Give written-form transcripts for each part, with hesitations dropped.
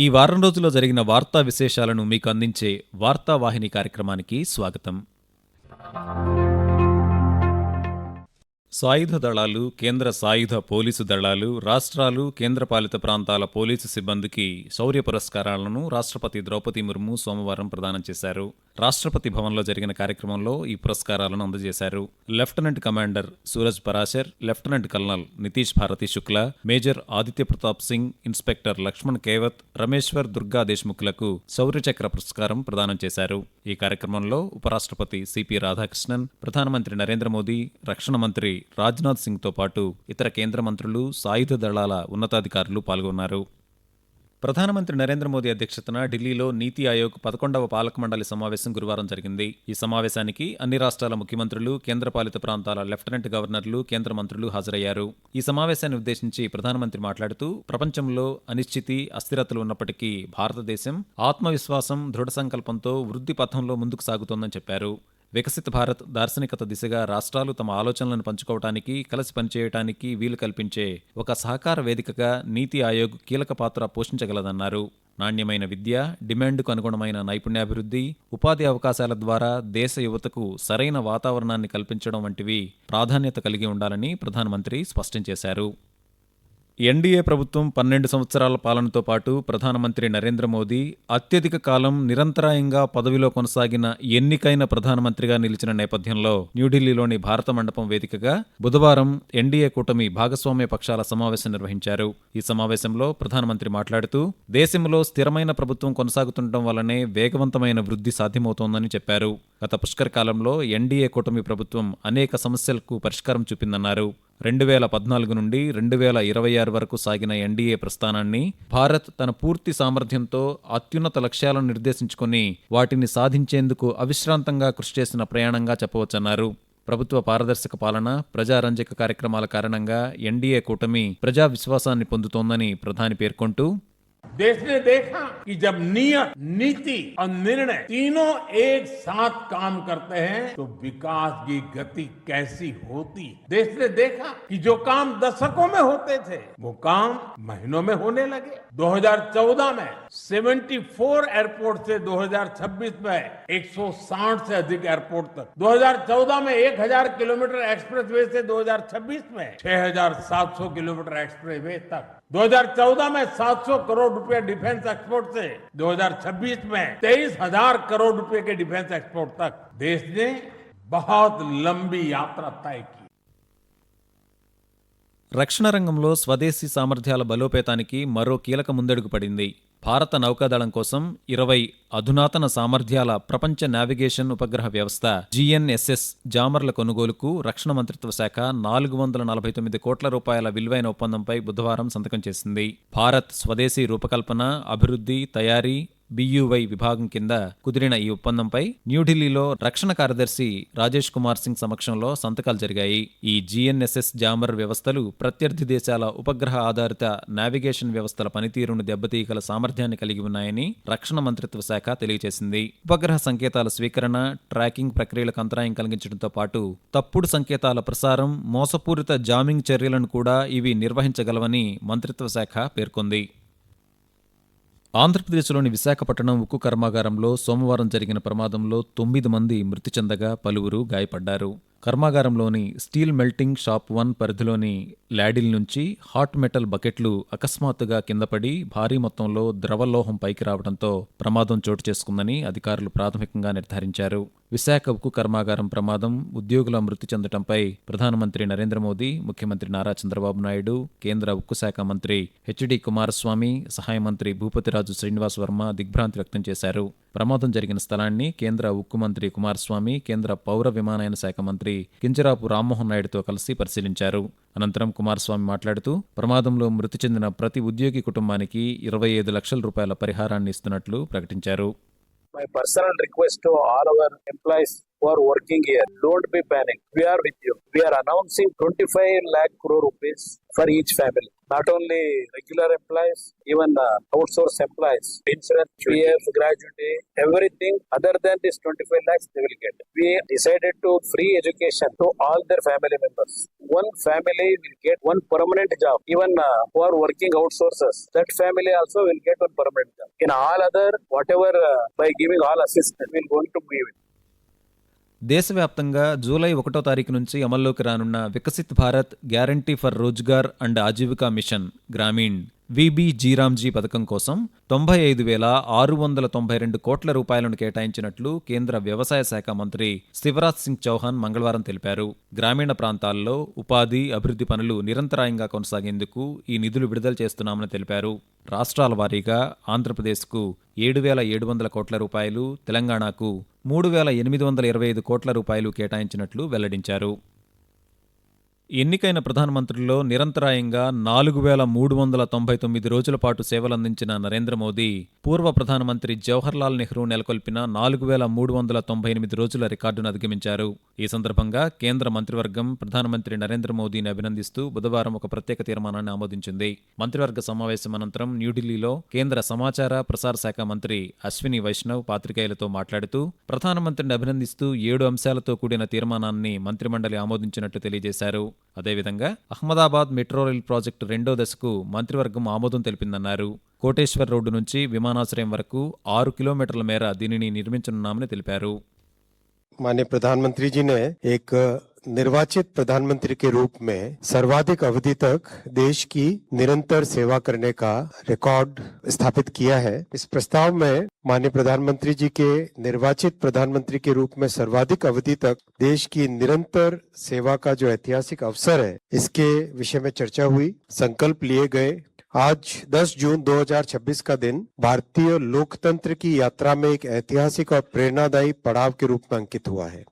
ఈ వారం రోజుల్లో జరిగిన వార్తా విశేషాలను మీకు అందించే వార్తావాహిని కార్యక్రమానికి స్వాగతం. సాయుధ దళాలు, కేంద్ర సాయుధ పోలీసు దళాలు, రాష్ట్రాలు, కేంద్రపాలిత ప్రాంతాల పోలీసు సిబ్బందికి శౌర్య పురస్కారాలను రాష్ట్రపతి ద్రౌపది ముర్ము సోమవారం ప్రదానం చేశారు. రాష్ట్రపతి భవన్లో జరిగిన కార్యక్రమంలో ఈ పురస్కారాలను అందజేశారు. Lieutenant commander Suraj Parashar, lieutenant colonel Nitish Bharti Shukla, major Aditya Pratap Singh, inspector Laxman Kewat, Rameshwar Durga దేశ్ముఖ్లకు శౌర్యచక్ర పురస్కారం ప్రదానం చేశారు. ఈ కార్యక్రమంలో ఉపరాష్ట్రపతి సిపి రాధాకృష్ణన్, ప్రధానమంత్రి నరేంద్ర మోదీ, రక్షణ మంత్రి రాజ్నాథ్ సింగ్తో పాటు ఇతర కేంద్ర మంత్రులు, సాయుధ దళాల ఉన్నతాధికారులు పాల్గొన్నారు. ప్రధానమంత్రి నరేంద్ర మోదీ అధ్యక్షతన ఢిల్లీలో నీతి ఆయోగ్ 11వ పాలక మండలి సమావేశం గురువారం జరిగింది. ఈ సమావేశానికి అన్ని రాష్ట్రాల ముఖ్యమంత్రులు, కేంద్రపాలిత ప్రాంతాల లెఫ్టినెంట్ గవర్నర్లు, కేంద్ర మంత్రులు హాజరయ్యారు. ఈ సమావేశాన్ని ఉద్దేశించి ప్రధానమంత్రి మాట్లాడుతూ, ప్రపంచంలో అనిశ్చితి, అస్థిరతలు ఉన్నప్పటికీ భారతదేశం ఆత్మవిశ్వాసం, దృఢ సంకల్పంతో వృద్ధి పథంలో ముందుకు సాగుతోందని చెప్పారు. వికసిత భారత్ దార్శనికత దిశగా రాష్ట్రాలు తమ ఆలోచనలను పంచుకోవటానికి, కలిసి పనిచేయటానికి వీలు కల్పించే ఒక సహకార వేదికగా నీతి ఆయోగ్ కీలక పాత్ర పోషించగలదన్నారు. నాణ్యమైన విద్య, డిమాండ్కు అనుగుణమైన నైపుణ్యాభివృద్ధి, ఉపాధి అవకాశాల ద్వారా దేశ యువతకు సరైన వాతావరణాన్ని కల్పించడం వంటివి ప్రాధాన్యత కలిగి ఉండాలని ప్రధానమంత్రి స్పష్టం చేశారు. ఎన్డీఏ ప్రభుత్వం 12 సంవత్సరాల పాలనతో పాటు ప్రధానమంత్రి నరేంద్ర మోదీ అత్యధిక కాలం నిరంతరాయంగా పదవిలో కొనసాగిన ఎన్నికైన ప్రధానమంత్రిగా నిలిచిన నేపథ్యంలో న్యూఢిల్లీలోని భారత మండపం వేదికగా బుధవారం ఎన్డీఏ కూటమి భాగస్వామ్య పక్షాల సమావేశం నిర్వహించారు. ఈ సమావేశంలో ప్రధానమంత్రి మాట్లాడుతూ, దేశంలో స్థిరమైన ప్రభుత్వం కొనసాగుతుండటం వల్లనే వేగవంతమైన వృద్ధి సాధ్యమవుతోందని చెప్పారు. గత పుష్కరకాలంలో ఎన్డీఏ కూటమి ప్రభుత్వం అనేక సమస్యలకు పరిష్కారం చూపిందన్నారు. 2014 నుండి 2026 వరకు సాగిన ఎన్డీఏ ప్రస్థానాన్ని భారత్ తన పూర్తి సామర్థ్యంతో అత్యున్నత లక్ష్యాలను నిర్దేశించుకుని వాటిని సాధించేందుకు అవిశ్రాంతంగా కృషి చేసిన ప్రయాణంగా చెప్పవచ్చన్నారు. ప్రభుత్వ పారదర్శక పాలన, ప్రజారంజక కార్యక్రమాల కారణంగా ఎన్డీఏ కూటమి ప్రజా విశ్వాసాన్ని పొందుతోందని ప్రధాని పేర్కొంటూ, देश ने देखा कि जब नियत, नीति और निर्णय तीनों एक साथ काम करते हैं तो विकास की गति कैसी होती है। देश ने देखा कि जो काम दशकों में होते थे वो काम महीनों में होने लगे। 2014 में 74 एयरपोर्ट से 2026 में 160 से अधिक एयरपोर्ट तक, 2014 में 1000 किलोमीटर एक्सप्रेसवे से 2026 में 6700 किलोमीटर एक्सप्रेसवे तक, 2014 में 700 करोड़ रुपए डिफेंस एक्सपोर्ट से 2026 में 23,000 करोड़ रुपए के डिफेंस एक्सपोर्ट तक देश ने बहुत लंबी यात्रा तय की. రక్షణ రంగంలో స్వదేశీ సామర్థ్యాల బలోపేతానికి మరో కీలక ముందడుగు పడింది. భారత నౌకాదళం కోసం 20 అధునాతన సామర్థ్యాల ప్రపంచ నావిగేషన్ ఉపగ్రహ వ్యవస్థ GNSS జామర్ల కొనుగోలుకు రక్షణ మంత్రిత్వ శాఖ 449 కోట్ల రూపాయల విలువైన ఒప్పందంపై బుధవారం సంతకం చేసింది. భారత్ స్వదేశీ రూపకల్పన, అభివృద్ధి, తయారీ BUI విభాగం కింద కుదిరిన ఈ ఒప్పందంపై న్యూఢిల్లీలో రక్షణ కార్యదర్శి రాజేష్ కుమార్ సింగ్ సమక్షంలో సంతకాలు జరిగాయి. ఈ GNSS జామర్ వ్యవస్థలు ప్రత్యర్థి దేశాల ఉపగ్రహ ఆధారిత నావిగేషన్ వ్యవస్థల పనితీరును దెబ్బతీయగల సామర్థ్యాన్ని కలిగి ఉన్నాయని రక్షణ మంత్రిత్వ శాఖ తెలియజేసింది. ఉపగ్రహ సంకేతాల స్వీకరణ, ట్రాకింగ్ ప్రక్రియలకు అంతరాయం కలిగించడంతో పాటు తప్పుడు సంకేతాల ప్రసారం, మోసపూరిత జామింగ్ చర్యలను కూడా ఇవి నిర్వహించగలవని మంత్రిత్వ శాఖ పేర్కొంది. ఆంధ్రప్రదేశ్లోని విశాఖపట్నం ఉక్కు కర్మాగారంలో సోమవారం జరిగిన ప్రమాదంలో 9 మంది మృతి చెందగా పలువురు గాయపడ్డారు. కర్మాగారంలోని స్టీల్ మెల్టింగ్ షాప్ 1 పరిధిలోని ల్యాడిల్ నుంచి హాట్ మెటల్ బకెట్లు అకస్మాత్తుగా కిందపడి భారీ మొత్తంలో ద్రవలోహం పైకి రావడంతో ప్రమాదం చోటు చేసుకుందని అధికారులు ప్రాథమికంగా నిర్ధారించారు. విశాఖ ఉక్కు కర్మాగారం ప్రమాదం, ఉద్యోగుల మృతి చెందటంపై ప్రధానమంత్రి నరేంద్ర మోదీ, ముఖ్యమంత్రి నారా చంద్రబాబు నాయుడు, కేంద్ర ఉక్కు శాఖ మంత్రి హెచ్డి కుమారస్వామి, సహాయ మంత్రి భూపతిరాజు శ్రీనివాస్ వర్మ దిగ్భ్రాంతి వ్యక్తం చేశారు. ప్రమాదం జరిగిన స్థలాన్ని కేంద్ర ఉక్కు మంత్రి కుమారస్వామి, కేంద్ర పౌర విమానయాన శాఖ మంత్రి కింజరాపు రామ్మోహన్ నాయుడుతో కలిసి పరిశీలించారు. అనంతరం కుమారస్వామి మాట్లాడుతూ, ప్రమాదంలో మృతి చెందిన ప్రతి ఉద్యోగి కుటుంబానికి 25 లక్షల రూపాయల పరిహారాన్ని ఇస్తున్నట్లు ప్రకటించారు. My personal request to all our employees who are working here, don't be panic. We are with you. We are announcing 25 lakh crore rupees for each family. not only regular employees, even outsourced employees, insurance, PF, gratuity, everything other than this 25 lakhs they will get. We decided to free education to all their family members. One family will get one permanent job. Even who are working outsources, that family also will get one permanent job. In all other, whatever by giving all assistance, we will going to give it. దేశవ్యాప్తంగా July 1వ తారీఖు నుంచి అమల్లోకి రానున్న Viksit Bharat guarantee for Rozgar and Ajeevika mission Gramin విబిజీరామ్జీ పథకం కోసం 95,692 కోట్ల రూపాయలను కేటాయించినట్లు కేంద్ర వ్యవసాయ శాఖ మంత్రి శివరాజ్ సింగ్ చౌహాన్ మంగళవారం తెలిపారు. గ్రామీణ ప్రాంతాల్లో ఉపాధి, అభివృద్ధి పనులు నిరంతరాయంగా కొనసాగేందుకు ఈ నిధులు విడుదల చేస్తున్నామని తెలిపారు. రాష్ట్రాల వారీగా ఆంధ్రప్రదేశ్కు 7,700 కోట్ల రూపాయలు, తెలంగాణకు 3,825 కోట్ల రూపాయలు కేటాయించినట్లు వెల్లడించారు. ఎన్నికైన ప్రధానమంత్రుల్లో నిరంతరాయంగా 4,399 రోజుల పాటు సేవలందించిన నరేంద్ర మోదీ పూర్వ ప్రధానమంత్రి జవహర్లాల్ నెహ్రూ నెలకొల్పిన 4,398 రోజుల రికార్డును అధిగమించారు. ఈ సందర్భంగా కేంద్ర మంత్రివర్గం ప్రధానమంత్రి నరేంద్ర మోదీని అభినందిస్తూ బుధవారం ఒక ప్రత్యేక తీర్మానాన్ని ఆమోదించింది. మంత్రివర్గ సమావేశం అనంతరం న్యూఢిల్లీలో కేంద్ర సమాచార ప్రసార శాఖ మంత్రి అశ్విని వైష్ణవ్ పాత్రికేయులతో మాట్లాడుతూ ప్రధానమంత్రిని అభినందిస్తూ 7 అంశాలతో కూడిన తీర్మానాన్ని మంత్రిమండలి ఆమోదించినట్టు తెలియజేశారు. అదేవిధంగా అహ్మదాబాద్ మెట్రో రైల్ ప్రాజెక్టు 2వ దశకు మంత్రివర్గం ఆమోదం తెలిపిందన్నారు. కోటేశ్వర్ రోడ్డు నుంచి విమానాశ్రయం వరకు 6 కిలోమీటర్ల మేర దీనిని నిర్మించనున్నామని తెలిపారు. माननीय प्रधानमंत्री जी ने एक निर्वाचित प्रधानमंत्री के रूप में सर्वाधिक अवधि तक देश की निरंतर सेवा करने का रिकॉर्ड स्थापित किया है. इस प्रस्ताव में माननीय प्रधानमंत्री जी के निर्वाचित प्रधानमंत्री के रूप में सर्वाधिक अवधि तक देश की निरंतर सेवा का जो ऐतिहासिक अवसर है, इसके विषय में चर्चा हुई, संकल्प लिए गए. आज 10 जून 2026 का दिन भारतीय लोकतंत्र की यात्रा में एक ऐतिहासिक और प्रेरणादायी पड़ाव के रूप में अंकित हुआ है.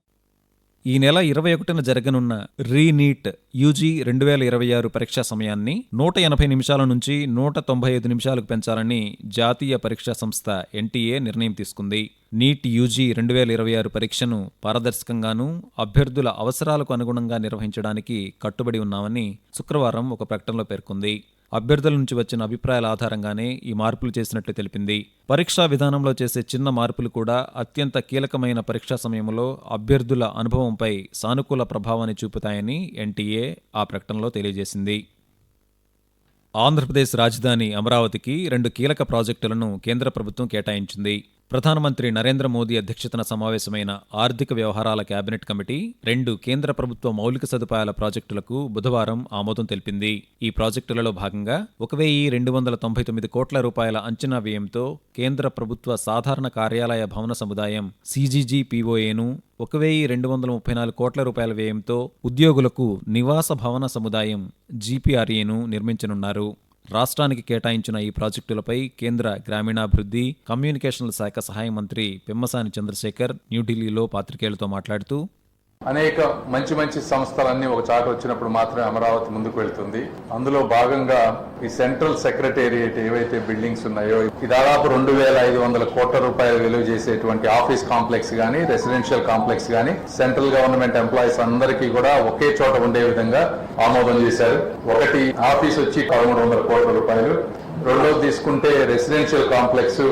ఈ నెల 21న జరగనున్న రీనీట్ యూజీ 2026 పరీక్షా సమయాన్ని 180 నిమిషాల నుంచి 195 నిమిషాలకు పెంచాలని జాతీయ పరీక్షా సంస్థ ఎన్టీఏ నిర్ణయం తీసుకుంది. నీట్ యూజీ 2026 పరీక్షను పారదర్శకంగానూ అభ్యర్థుల అవసరాలకు అనుగుణంగా నిర్వహించడానికి కట్టుబడి ఉన్నామని శుక్రవారం ఒక ప్రకటనలో పేర్కొంది. అభ్యర్థుల నుంచి వచ్చిన అభిప్రాయాల ఆధారంగానే ఈ మార్పులు చేసినట్లు తెలిపింది. పరీక్షా విధానంలో చేసే చిన్న మార్పులు కూడా అత్యంత కీలకమైన పరీక్షా సమయంలో అభ్యర్థుల అనుభవంపై సానుకూల ప్రభావాన్ని చూపుతాయని ఎన్టీఏ ఆ ప్రకటనలో తెలియజేసింది. ఆంధ్రప్రదేశ్ రాజధాని అమరావతికి 2 కీలక ప్రాజెక్టులను కేంద్ర ప్రభుత్వం కేటాయించింది. ప్రధానమంత్రి నరేంద్ర మోదీ అధ్యక్షతన సమావేశమైన ఆర్థిక వ్యవహారాల కేబినెట్ కమిటీ 2 కేంద్ర ప్రభుత్వ మౌలిక సదుపాయాల ప్రాజెక్టులకు బుధవారం ఆమోదం తెలిపింది. ఈ ప్రాజెక్టులలో భాగంగా 1,299 కోట్ల రూపాయల అంచనా వ్యయంతో కేంద్ర ప్రభుత్వ సాధారణ కార్యాలయ భవన సముదాయం CGGPOAను, 1,234 కోట్ల రూపాయల వ్యయంతో ఉద్యోగులకు నివాస భవన సముదాయం GPRAను నిర్మించనున్నారు. రాష్ట్రానికి కేటాయించిన ఈ ప్రాజెక్టులపై కేంద్ర గ్రామీణాభివృద్ధి, కమ్యూనికేషన్ల శాఖ సహాయ మంత్రి పెమ్మసాని చంద్రశేఖర్ న్యూఢిల్లీలో పాత్రికేయులతో మాట్లాడుతూ అనేక మంచి సంస్థలన్నీ ఒక చాట వచ్చినప్పుడు మాత్రమే అమరావతి ముందుకు వెళ్తుంది. అందులో భాగంగా ఈ సెంట్రల్ సెక్రటేరియట్ ఏవైతే బిల్డింగ్స్ ఉన్నాయో ఈ దాదాపు 2,500 కోట్ల రూపాయలు విలువ చేసేటువంటి ఆఫీస్ కాంప్లెక్స్ గానీ, రెసిడెన్షియల్ కాంప్లెక్స్ గానీ సెంట్రల్ గవర్నమెంట్ ఎంప్లాయీస్ అందరికీ కూడా ఒకే చోట ఉండే విధంగా ఆమోదం చేశారు. ఒకటి ఆఫీస్ వచ్చి 1,300 కోట్ల రూపాయలు, రెండోది తీసుకుంటే రెసిడెన్షియల్ కాంప్లెక్స్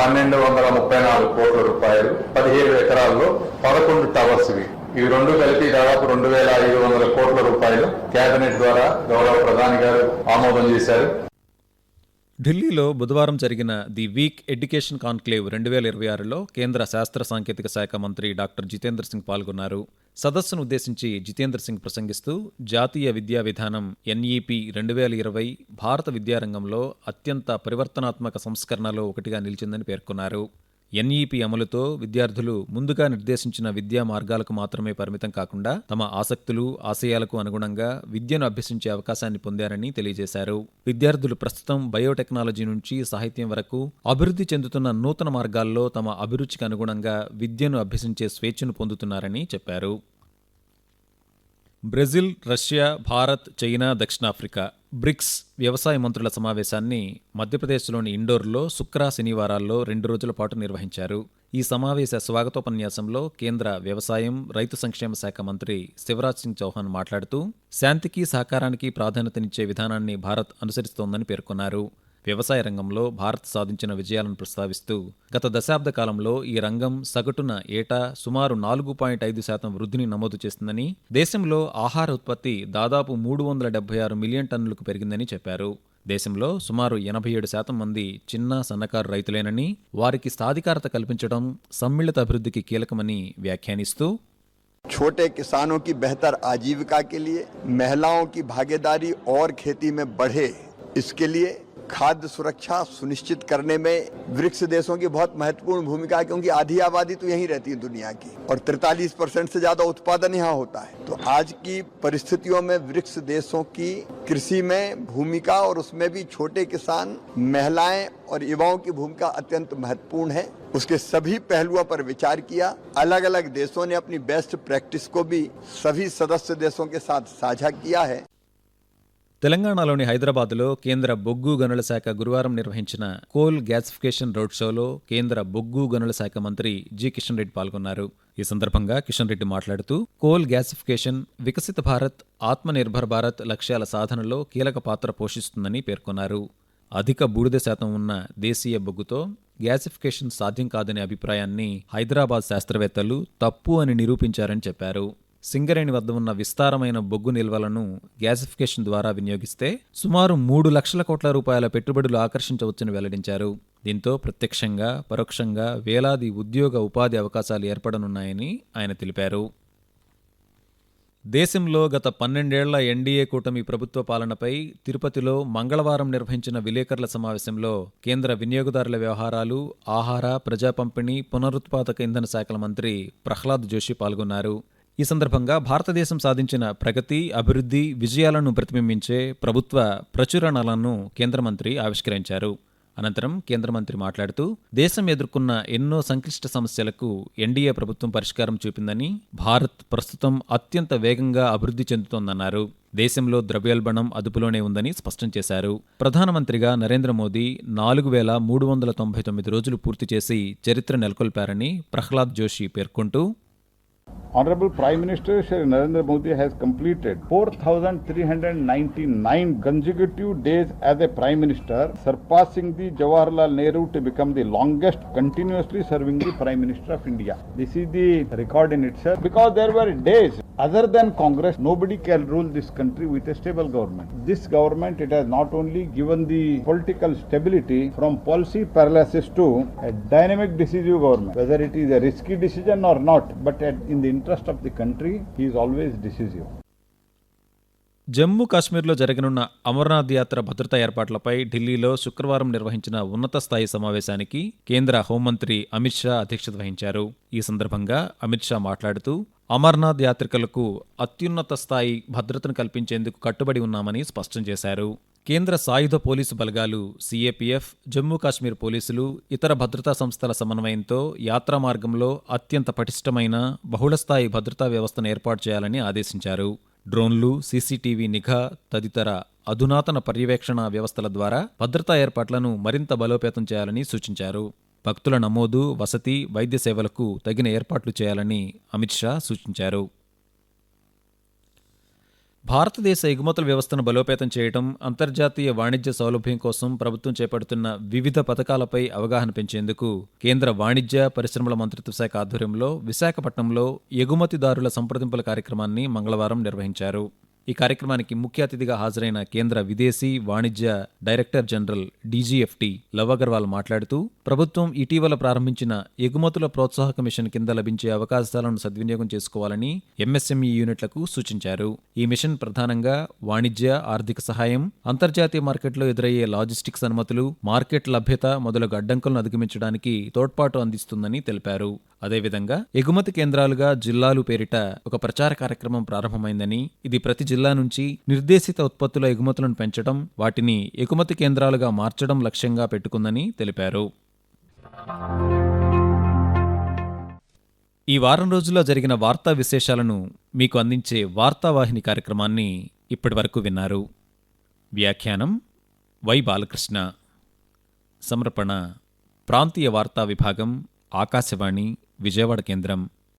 1,234 కోట్ల రూపాయలు, 17 ఎకరాల్లో 11 టవర్స్. ఇవి రెండు కలిపి దాదాపు 2,500 కోట్ల రూపాయలు కేబినెట్ ద్వారా గౌరవ ప్రధాని గారు ఆమోదం చేశారు. ఢిల్లీలో బుధవారం జరిగిన ది వీక్ ఎడ్యుకేషన్ కాన్క్లేవ్ 2026లో కేంద్ర శాస్త్ర సాంకేతిక శాఖ మంత్రి డాక్టర్ జితేంద్ర సింగ్ పాల్గొన్నారు. సదస్సును ఉద్దేశించి జితేంద్ర సింగ్ ప్రసంగిస్తూ జాతీయ విద్యా విధానం NEP 2020 భారత విద్యారంగంలో అత్యంత పరివర్తనాత్మక సంస్కరణలో ఒకటిగా నిలిచిందని పేర్కొన్నారు. NEP అమలుతో విద్యార్థులు ముందుగా నిర్దేశించిన విద్యా మార్గాలకు మాత్రమే పరిమితం కాకుండా తమ ఆసక్తులు, ఆశయాలకు అనుగుణంగా విద్యను అభ్యసించే అవకాశాన్ని పొందారని తెలియజేశారు. విద్యార్థులు ప్రస్తుతం బయోటెక్నాలజీ నుంచి సాహిత్యం వరకు అభివృద్ధి చెందుతున్న నూతన మార్గాల్లో తమ అభిరుచికి అనుగుణంగా విద్యను అభ్యసించే స్వేచ్ఛను పొందుతున్నారని చెప్పారు. బ్రెజిల్, రష్యా, భారత్, చైనా, దక్షిణాఫ్రికా బ్రిక్స్ వ్యవసాయ మంత్రుల సమావేశాన్ని మధ్యప్రదేశ్లోని ఇండోర్లో శుక్ర, శనివారాల్లో 2 రోజుల పాటు నిర్వహించారు. ఈ సమావేశ స్వాగతోపన్యాసంలో కేంద్ర వ్యవసాయం, రైతు సంక్షేమ శాఖ మంత్రి శివరాజ్ సింగ్ చౌహాన్ మాట్లాడుతూ శాంతికి, సహకారానికి ప్రాధాన్యతనిచ్చే విధానాన్ని భారత్ అనుసరిస్తోందని పేర్కొన్నారు. వ్యవసాయ రంగంలో భారత్ సాధించిన విజయాలను ప్రస్తావిస్తూ గత దశాబ్ద కాలంలో ఈ రంగం సగటున ఏటా సుమారు 4.5% వృద్ధిని నమోదు చేస్తుందని, దేశంలో ఆహార ఉత్పత్తి దాదాపు 376 మిలియన్ టన్నులకు పెరిగిందని చెప్పారు. దేశంలో సుమారు 87% మంది చిన్న, సన్నకారు రైతులేనని, వారికి సాధికారత కల్పించడం సమ్మిళిత అభివృద్ధికి కీలకమని వ్యాఖ్యానిస్తూ छोटे किसानों की बेहतर आजीविका के लिए महिलाओं की भागीदारी और खेती में बढ़े, इसके लिए खाद्य सुरक्षा सुनिश्चित करने में ब्रिक्स देशों की बहुत महत्वपूर्ण भूमिका है, क्योंकि आधी आबादी तो यहीं रहती है दुनिया की और 43% से ज्यादा उत्पादन यहाँ होता है। तो आज की परिस्थितियों में ब्रिक्स देशों की कृषि में भूमिका और उसमें भी छोटे किसान, महिलाएं और युवाओं की भूमिका अत्यंत महत्वपूर्ण है। उसके सभी पहलुओं पर विचार किया। अलग अलग देशों ने अपनी बेस्ट प्रैक्टिस को भी सभी सदस्य देशों के साथ साझा किया है। తెలంగాణలోని హైదరాబాద్లో కేంద్ర బొగ్గు గనుల శాఖ గురువారం నిర్వహించిన కోల్ గ్యాసిఫికేషన్ రోడ్ షోలో కేంద్ర బొగ్గు గనుల శాఖ మంత్రి జి కిషన్ రెడ్డి పాల్గొన్నారు. ఈ సందర్భంగా కిషన్ రెడ్డి మాట్లాడుతూ కోల్ గ్యాసిఫికేషన్ వికసిత భారత్, ఆత్మనిర్భర్ భారత్ లక్ష్యాల సాధనలో కీలక పాత్ర పోషిస్తుందని పేర్కొన్నారు. అధిక బూడిద శాతం ఉన్న దేశీయ బొగ్గుతో గ్యాసిఫికేషన్ సాధ్యం కాదనే అభిప్రాయాన్ని హైదరాబాద్ శాస్త్రవేత్తలు తప్పు అని నిరూపించారని చెప్పారు. సింగరేణి వద్ద ఉన్న విస్తారమైన బొగ్గు నిల్వలను గ్యాసిఫికేషన్ ద్వారా వినియోగిస్తే సుమారు 3 లక్షల కోట్ల రూపాయల పెట్టుబడులు ఆకర్షించవచ్చని వెల్లడించారు. దీంతో ప్రత్యక్షంగా, పరోక్షంగా వేలాది ఉద్యోగ, ఉపాధి అవకాశాలు ఏర్పడనున్నాయని ఆయన తెలిపారు. దేశంలో గత 12 ఏళ్ల ఎన్డీఏ కూటమి ప్రభుత్వ పాలనపై తిరుపతిలో మంగళవారం నిర్వహించిన విలేకరుల సమావేశంలో కేంద్ర వినియోగదారుల వ్యవహారాలు, ఆహార, ప్రజా పంపిణీ, పునరుత్పాదక ఇంధన శాఖల మంత్రి ప్రహ్లాద్ జోషి పాల్గొన్నారు. ఈ సందర్భంగా భారతదేశం సాధించిన ప్రగతి, అభివృద్ధి, విజయాలను ప్రతిబింబించే ప్రభుత్వ ప్రచురణలను కేంద్ర మంత్రి ఆవిష్కరించారు. అనంతరం కేంద్ర మంత్రి మాట్లాడుతూ దేశం ఎదుర్కొన్న ఎన్నో సంక్లిష్ట సమస్యలకు ఎన్డీఏ ప్రభుత్వం పరిష్కారం చూపిందని, భారత్ ప్రస్తుతం అత్యంత వేగంగా అభివృద్ధి చెందుతోందన్నారు. దేశంలో ద్రవ్యోల్బణం అదుపులోనే ఉందని స్పష్టం చేశారు. ప్రధానమంత్రిగా నరేంద్ర మోదీ 4399 రోజులు పూర్తి చేసి చరిత్ర నెలకొల్పారని ప్రహ్లాద్ జోషి పేర్కొంటూ Honorable Prime Minister Shri Narendra Modi has completed 4,399 consecutive days as a Prime Minister, surpassing the Jawaharlal Nehru to become the longest continuously serving the Prime Minister of India. This is the record in itself, because there were days other than Congress, nobody can rule this country with a stable government. This government, it has not only given the political stability from policy paralysis to a dynamic decisive government, whether it is a risky decision or not, but in the interest of the country, he is always decisive. Jammu కాశ్మీర్లో జరగనున్న అమర్నాథ్ యాత్ర భద్రతా ఏర్పాట్లపై ఢిల్లీలో శుక్రవారం నిర్వహించిన ఉన్నత స్థాయి సమావేశానికి కేంద్ర హోంమంత్రి అమిత్ షా అధ్యక్షత వహించారు. ఈ సందర్భంగా అమిత్ షా మాట్లాడుతూ అమర్నాథ్ యాత్రికులకు అత్యున్నత స్థాయి భద్రతను కల్పించేందుకు కట్టుబడి ఉన్నామని స్పష్టం చేశారు. కేంద్ర సాయుధ పోలీసు బలగాలు, సీఏపీఎఫ్, జమ్మూ కాశ్మీర్ పోలీసులు, ఇతర భద్రతా సంస్థల సమన్వయంతో యాత్రా మార్గంలో అత్యంత పటిష్టమైన బహుళస్థాయి భద్రతా వ్యవస్థను ఏర్పాటు చేయాలని ఆదేశించారు. డ్రోన్లు, సీసీటీవీ నిఘా తదితర అధునాతన పర్యవేక్షణ వ్యవస్థల ద్వారా భద్రతా ఏర్పాట్లను మరింత బలోపేతం చేయాలని సూచించారు. భక్తుల నమోదు, వసతి, వైద్య సేవలకు తగిన ఏర్పాట్లు చేయాలని అమిత్ షా సూచించారు. భారతదేశ ఎగుమతుల వ్యవస్థను బలోపేతం చేయడం, అంతర్జాతీయ వాణిజ్య సౌలభ్యం కోసం ప్రభుత్వం చేపడుతున్న వివిధ పథకాలపై అవగాహన పెంచేందుకు కేంద్ర వాణిజ్య, పరిశ్రమల మంత్రిత్వ శాఖ ఆధ్వర్యంలో విశాఖపట్నంలో ఎగుమతిదారుల సంప్రదింపుల కార్యక్రమాన్ని మంగళవారం నిర్వహించారు. ఈ కార్యక్రమానికి ముఖ్య అతిథిగా హాజరైన కేంద్ర విదేశీ వాణిజ్య director general DGFT love Agarwal మాట్లాడుతూ ప్రభుత్వం ఇటీవల ప్రారంభించిన ఎగుమతుల ప్రోత్సాహక మిషన్ కింద లభించే అవకాశాలను సద్వినియోగం చేసుకోవాలని ఎంఎస్ఎంఈ యూనిట్లకు సూచించారు. ఈ మిషన్ ప్రధానంగా వాణిజ్య, ఆర్థిక సహాయం, అంతర్జాతీయ మార్కెట్లో ఎదురయ్యే లాజిస్టిక్స్ అనుమతులు, మార్కెట్ లభ్యత మొదలగు అడ్డంకులను అధిగమించడానికి తోడ్పాటు అందిస్తుందని తెలిపారు. అదేవిధంగా ఎగుమతి కేంద్రాలుగా జిల్లాలు పేరిట ఒక ప్రచార కార్యక్రమం ప్రారంభమైందని, ఇది ప్రతి జిల్లా నుంచి నిర్దేశిత ఉత్పత్తుల ఎగుమతులను పెంచడం, వాటిని ఎగుమతి కేంద్రాలుగా మార్చడం లక్ష్యంగా పెట్టుకుందని తెలిపారు. ఈ వారం రోజుల్లో జరిగిన వార్తా విశేషాలను మీకు అందించే వార్తావాహిని కార్యక్రమాన్ని ఇప్పటివరకు విన్నారు. వ్యాఖ్యానం వై బాలకృష్ణ. సమర్పణ ప్రాంతీయ వార్తా విభాగం, ఆకాశవాణి విజయవాడ కేంద్రం